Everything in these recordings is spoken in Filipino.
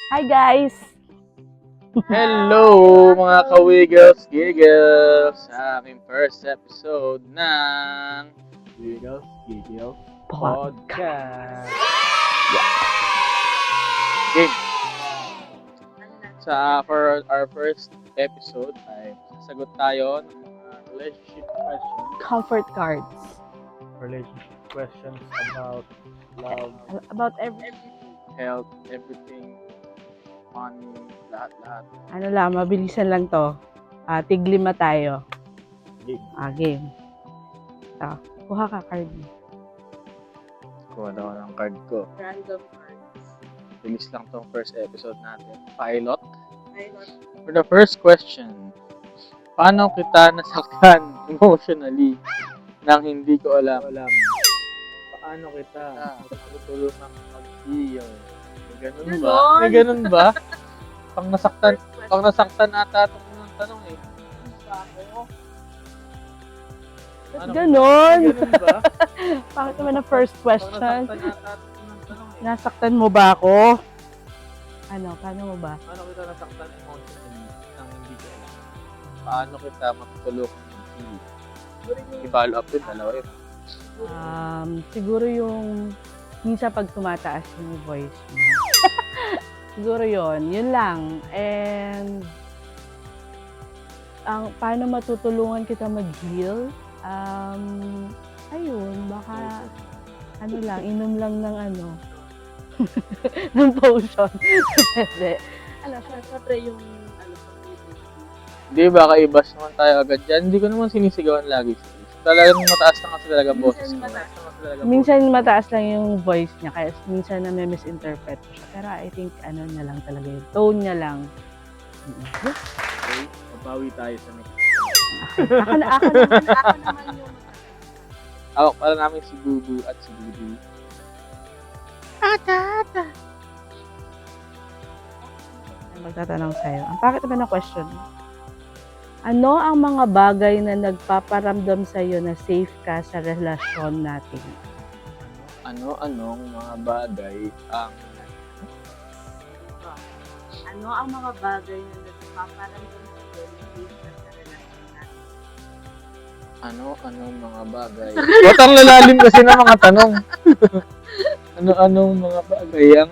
Hi guys! Hello mga ka-Wiggles Giggles! Sa aking first episode ng Wiggles Giggles Podcast. Game. For our first episode ay sasagot tayo ng mga relationship questions. Comfort cards. Relationship questions about love, About every... health, everything, money, lahat-lahat. Ano lang, mabilisan lang to. Tig-5 tayo. Game. Game. Kuha ka card mo. Kuha daw ng card ko. Random cards. Bilis lang tong first episode natin. Pilot. For the first question, paano kita nasaktan emotionally nang hindi ko alam? Paano kita matutulungan mag-heal? May ganun ba? May ganun ba? Pang nasaktan ata itong tanong eh. Ba't ganon? May ganun ba? Bakit naman ang first Pang question? nasaktan ata itong tanong eh. Nasaktan mo ba ako? Paano mo ba? Paano kita nasaktan emotionally nang hindi ko alam? Paano kita matutulungan mag-heal? I-follow up yun, dalawa yun. Siguro yung minsan pag tumataas yung voice mo. Siguro yun lang. And paano matutulungan kita mag-heal? Ayun, baka inom lang ng ng potion. Hindi. Siyempre yung Hindi, baka ibas naman tayo agad dyan. Hindi ko naman sinisigawan lagi. Talagang mataas na kasi talaga boses ko. Minsan mataas lang yung voice niya, kaya minsan na may misinterpret ko siya. Pero I think na lang talaga yung tone niya lang. Okay, mabawi tayo sa next. Ako naman yung... Awak pala namin si Bubu at si Bubu. Magtatanong sa'yo. Ang pakit naman ng question. Ano ang mga bagay na nagpaparamdam sa'yo na safe ka sa relasyon natin? Ano-anong mga bagay ang Ano ang mga bagay na nagpaparamdam sa iyo na safe ka sa relasyon natin? ano-anong mga bagay? Ba't ang lalalim kasi ng mga tanong? Ano-anong mga bagay ang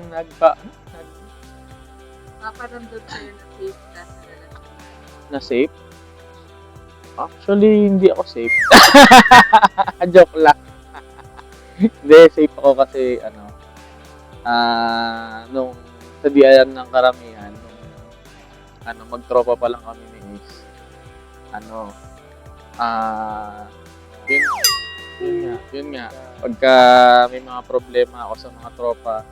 Paparamdam sa iyo na safe ka sa relasyon natin? na safe? Actually, hindi ako safe. Joke lang. Hindi, safe ako kasi, nung sa diyan ng karamihan, magtropa pa lang kami ni Ace. Yun nga. Pagka may mga problema ako sa mga tropa,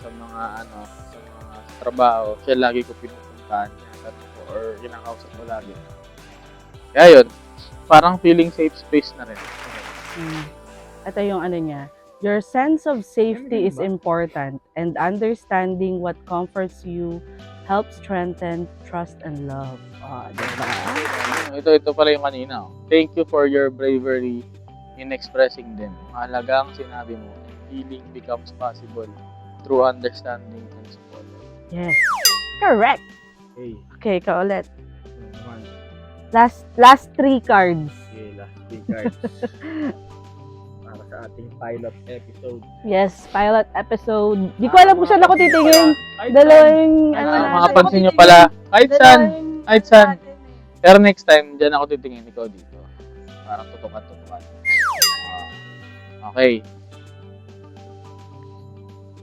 sa mga trabaho, siya lagi ko pinupuntahan niya, or kinakausap ko lagi. Kaya yun, parang feeling safe space na rin. Ito yung niya. Your sense of safety is important, and understanding what comforts you helps strengthen trust and love. Diba? Ito pala yung kanina. Thank you for your bravery in expressing them. Mahalaga ang sinabi mo. Healing becomes possible through understanding and support. Yes. Correct. Okay, ikaw ulit. Naman. Last 3 cards. Okay, last 3 cards. Para sa ating pilot episode. Yes, pilot episode. Di ko alam kung saan ako titingin. Kahit Dalawang makapansin nyo pala. Kahit saan. Pero next time, dyan ako titingin. Ikaw dito. Parang tutukan. Okay.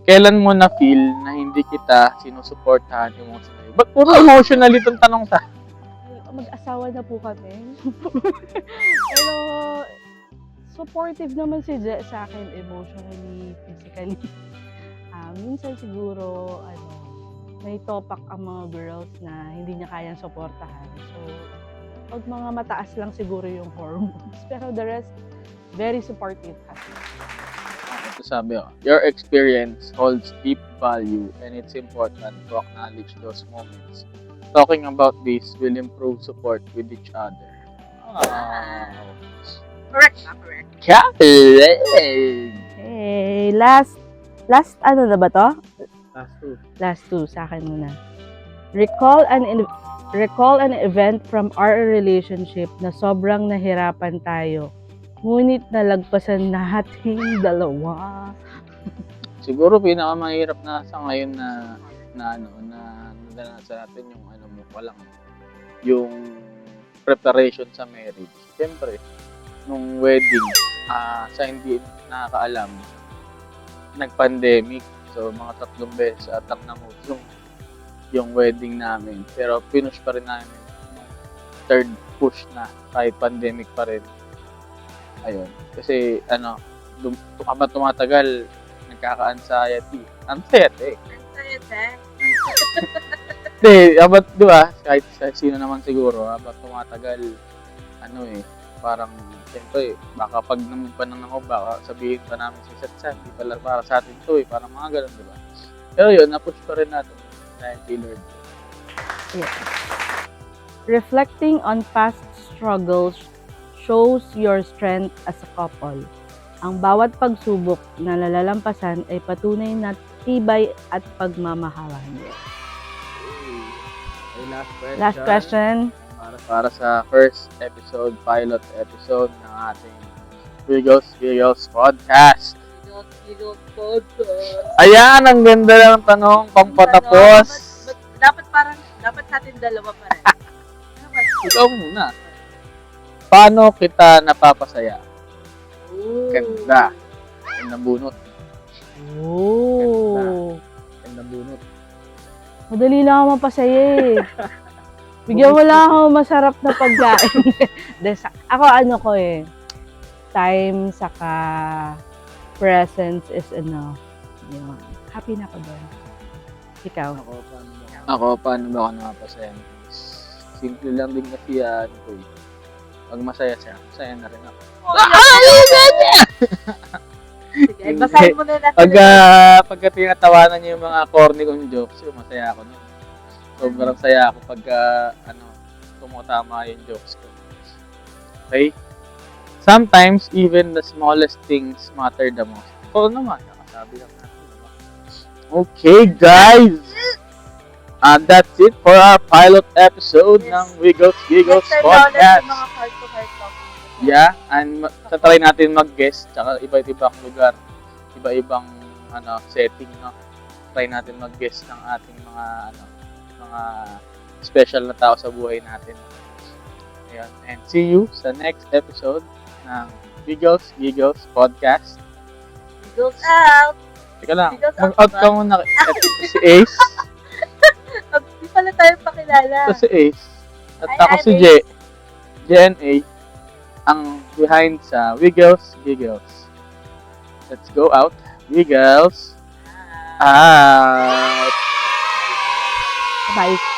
Kailan mo na-feel na hindi kita sinusuportahan emotionally? Ba't puro emotional itong tanong sa? Mag-asawa na po kami. Pero supportive naman si Je sa akin emotionally, physically. Minsan siguro may topak ang mga girls na hindi niya kayang suportahan. So pag mga mataas lang siguro yung hormones. Pero the rest, very supportive kasi. Ito sabi ko, your experience holds deep value and it's important to acknowledge those moments. Talking about this will improve support with each other. Correct. Correct! Hey, last na ba to? Last two. Last two, sa akin muna. Recall an event from our relationship na sobrang nahirapan tayo. Ngunit nalagpasan nating dalawa. Siguro pinakamahirap na sa ngayon na nadanasan natin yung walang yung preparation sa marriage. Siyempre, nung wedding, sa hindi nakakaalam, nag-pandemic. So, mga 3 beses atang na-move yung wedding namin. Pero pinush pa rin namin yung third push na kahit pandemic pa rin. Ayun. Kasi, habang tumatagal, nagkaka-anxiety. Anxiety. Hindi, habang, di ba, kahit sino naman siguro, habang tumatagal, parang, siyempre, baka pag namove pa ng baka sabihin pa namin si Satsan, di pala para sa atin to parang mga ganun, di ba? Pero yun, na-push pa rin natin dahil kay Lord. Yeah. Reflecting on past struggles shows your strength as a couple. Ang bawat pagsubok na nalalampasan ay patunay na tibay at pagmamahalan. Okay, Last question. Para sa first episode, pilot episode ng ating Wiggles Podcast. Ayan, ang ganda ng tanong, pampatapos. Dapat sa atin dalawa pa rin. Ikaw muna. Paano kita napapasaya? Ganda. Gandang bunot. Oh. Gandang bunot. Madali lang ako mapasaya eh. Bigyan mo lang ako masarap na pagkain. Ako time saka presence is enough. Yun. Happy na ako doon. Ikaw? Ako, paano ba ako napapasaya? Simple lang din kasi pag masaya siya, masaya na rin ako. Sige, basahin mo na natin. Pagka tinatawanan niyo yung mga corny kong jokes, masaya ako nun. Sobrang saya ako pagka tumutama yung jokes ko. Okay? Sometimes, even the smallest things matter the most. Oo naman, nakasabi lang natin. Diba? Okay, guys! And that's it for our pilot episode ng Wiggles Podcast. Mga heart-to-heart talk. Yeah, and try natin mag-guest, tsaka iba't ibang lugar, iba-ibang setting, no? Try natin mag-guest ng ating mga special na tao sa buhay natin. Ayan, and see you sa next episode ng Wiggles Podcast. Wiggles out! Teka lang, Wiggles out mag-out ba? ka muna. Si Ace. Di pala tayo pakilala. Ito si Ace. At Hi, ako I'm si Ace. JNA. Ang behind sa Wiggles. Let's go out. Wiggles out. Bye.